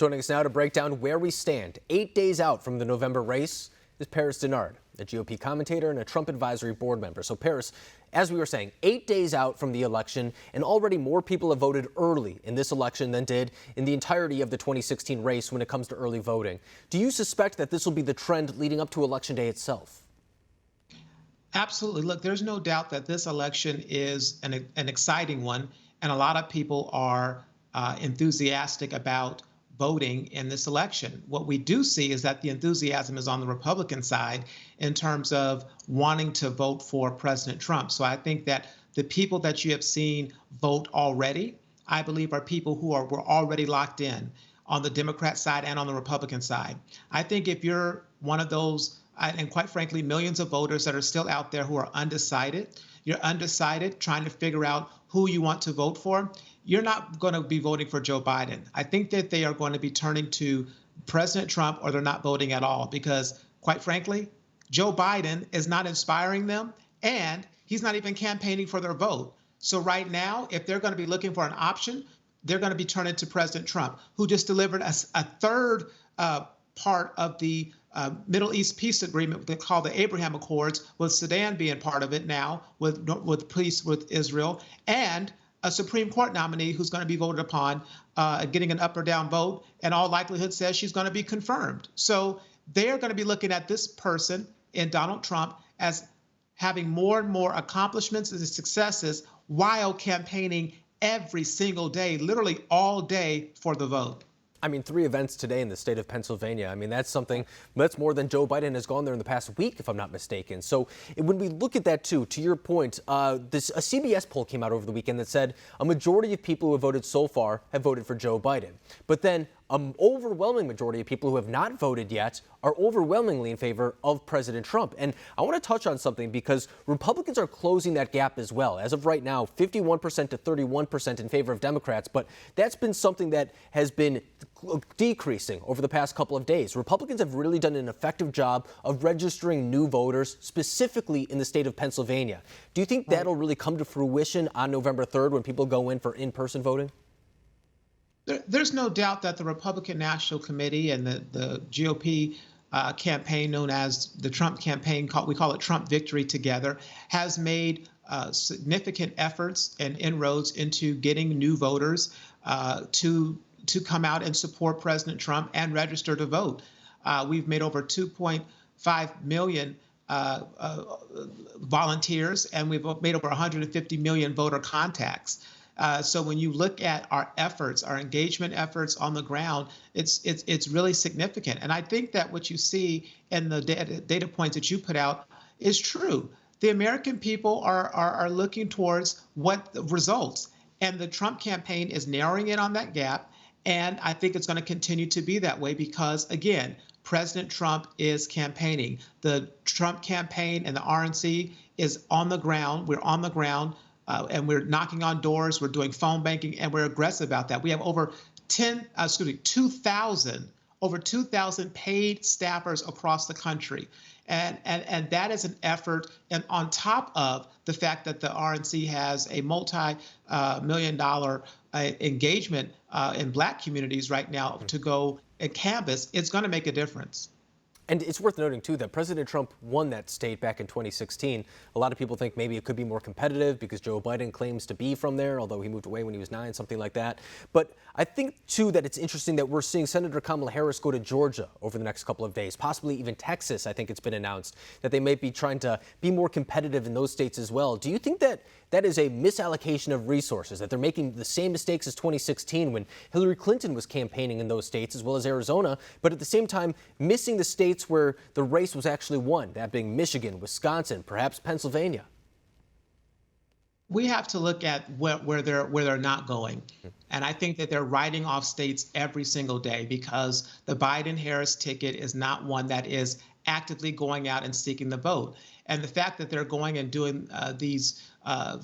Joining us now to break down where we stand 8 days out from the November race is Dennard, a GOP commentator and a Trump advisory board member. So Paris, as we were saying, 8 days out from the election, and already more people have voted early in this election than did in the entirety of the 2016 race when it comes to early voting. Do you suspect that this will be the trend leading up to Election Day itself? Absolutely. Look, there's no doubt that this election is an exciting one, and a lot of people are enthusiastic about voting in this election. What we do see is that the enthusiasm is on the Republican side in terms of wanting to vote for President Trump. So I think that the people that you have seen vote already, I believe, are people who were already locked in on the Democrat side and on the Republican side. I think if you're one of those, and quite frankly, millions of voters that are still out there who are undecided, you're undecided trying to figure out who you want to vote for, you're not going to be voting for Joe Biden. I think that they are going to be turning to President Trump, or they're not voting at all, because quite frankly, Joe Biden is not inspiring them, and he's not even campaigning for their vote. So right now, if they're going to be looking for an option, they're going to be turning to President Trump, who just delivered a third part of the Middle East peace agreement they call the Abraham Accords, with Sudan being part of it now, with peace with Israel, and a Supreme Court nominee who's going to be voted upon, getting an up or down vote, and all likelihood says she's going to be confirmed. So they're going to be looking at this person in Donald Trump as having more and more accomplishments and successes while campaigning every single day, literally all day, for the vote. I mean, 3 events today in the state of Pennsylvania. I mean, that's more than Joe Biden has gone there in the past week, if I'm not mistaken. So when we look at that, too, to your point, a CBS poll came out over the weekend that said a majority of people who have voted so far have voted for Joe Biden. But then an overwhelming majority of people who have not voted yet are overwhelmingly in favor of President Trump. And I want to touch on something, because Republicans are closing that gap as well. As of right now, 51% to 31% in favor of Democrats. But that's been something that has been decreasing over the past couple of days. Republicans have really done an effective job of registering new voters, specifically in the state of Pennsylvania. Do you think that'll really come to fruition on November 3rd when people go in for in-person voting? There's no doubt that the Republican National Committee and the GOP campaign, known as the Trump campaign, we call it Trump Victory Together, has made significant efforts and inroads into getting new voters to come out and support President Trump and register to vote. We've made over 2.5 million volunteers, and we've made over 150 million voter contacts. So when you look at our efforts, our engagement efforts on the ground, it's really significant. And I think that what you see in the data points that you put out is true. The American people are looking towards what the results, and the Trump campaign is narrowing in on that gap. And I think it's going to continue to be that way because, again, President Trump is campaigning. The Trump campaign and the RNC is on the ground. We're on the ground. And we're knocking on doors, we're doing phone banking, and we're aggressive about that. We have over 2,000 paid staffers across the country. And that is an effort, and on top of the fact that the RNC has a multi-million-dollar engagement in Black communities right now to go and canvass, it's going to make a difference. And it's worth noting, too, that President Trump won that state back in 2016. A lot of people think maybe it could be more competitive because Joe Biden claims to be from there, although he moved away when he was 9, something like that. But I think, too, that it's interesting that we're seeing Senator Kamala Harris go to Georgia over the next couple of days, possibly even Texas. I think it's been announced that they may be trying to be more competitive in those states as well. Do you think that that is a misallocation of resources, that they're making the same mistakes as 2016 when Hillary Clinton was campaigning in those states, as well as Arizona, but at the same time missing the states where the race was actually won, that being Michigan, Wisconsin, perhaps Pennsylvania? We have to look at where they're not going. And I think that they're writing off states every single day because the Biden-Harris ticket is not one that is actively going out and seeking the vote. And the fact that they're going and doing these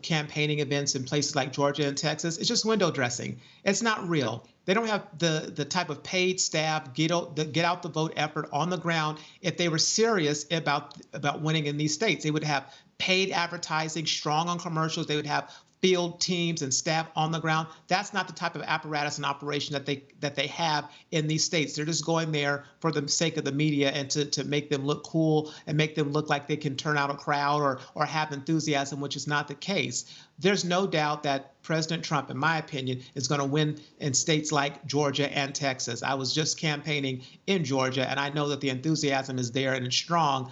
campaigning events in places like Georgia and Texas, it's just window dressing. It's not real. They don't have the type of paid staff, get out the vote effort on the ground. If they were serious about winning in these states, they would have paid advertising, strong on commercials. They would have field teams and staff on the ground. That's not the type of apparatus and operation that they have in these states. They're just going there for the sake of the media and to make them look cool and make them look like they can turn out a crowd or have enthusiasm, which is not the case. There's no doubt that President Trump, in my opinion, is going to win in states like Georgia and Texas. I was just campaigning in Georgia, and I know that the enthusiasm is there and it's strong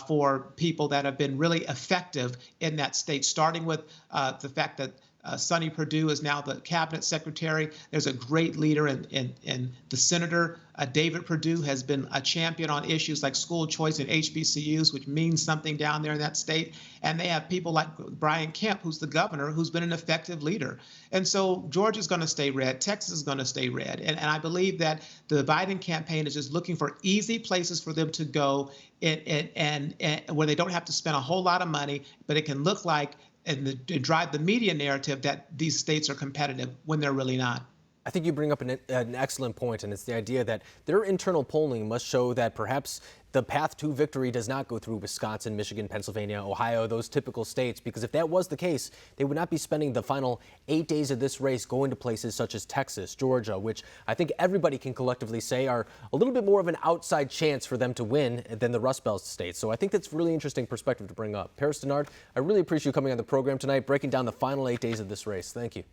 for people that have been really effective in that state, starting with the fact that Sonny Perdue is now the cabinet secretary. There's a great leader in the senator. David Perdue has been a champion on issues like school choice and HBCUs, which means something down there in that state. And they have people like Brian Kemp, who's the governor, who's been an effective leader. And so Georgia's going to stay red. Texas is going to stay red. And I believe that the Biden campaign is just looking for easy places for them to go and where they don't have to spend a whole lot of money, but it can look like and drive the media narrative that these states are competitive when they're really not. I think you bring up an excellent point, and it's the idea that their internal polling must show that perhaps the path to victory does not go through Wisconsin, Michigan, Pennsylvania, Ohio, those typical states, because if that was the case, they would not be spending the final 8 days of this race going to places such as Texas, Georgia, which I think everybody can collectively say are a little bit more of an outside chance for them to win than the Rust Belt states. So I think that's really interesting perspective to bring up. Paris Dennard, I really appreciate you coming on the program tonight, breaking down the final 8 days of this race. Thank you.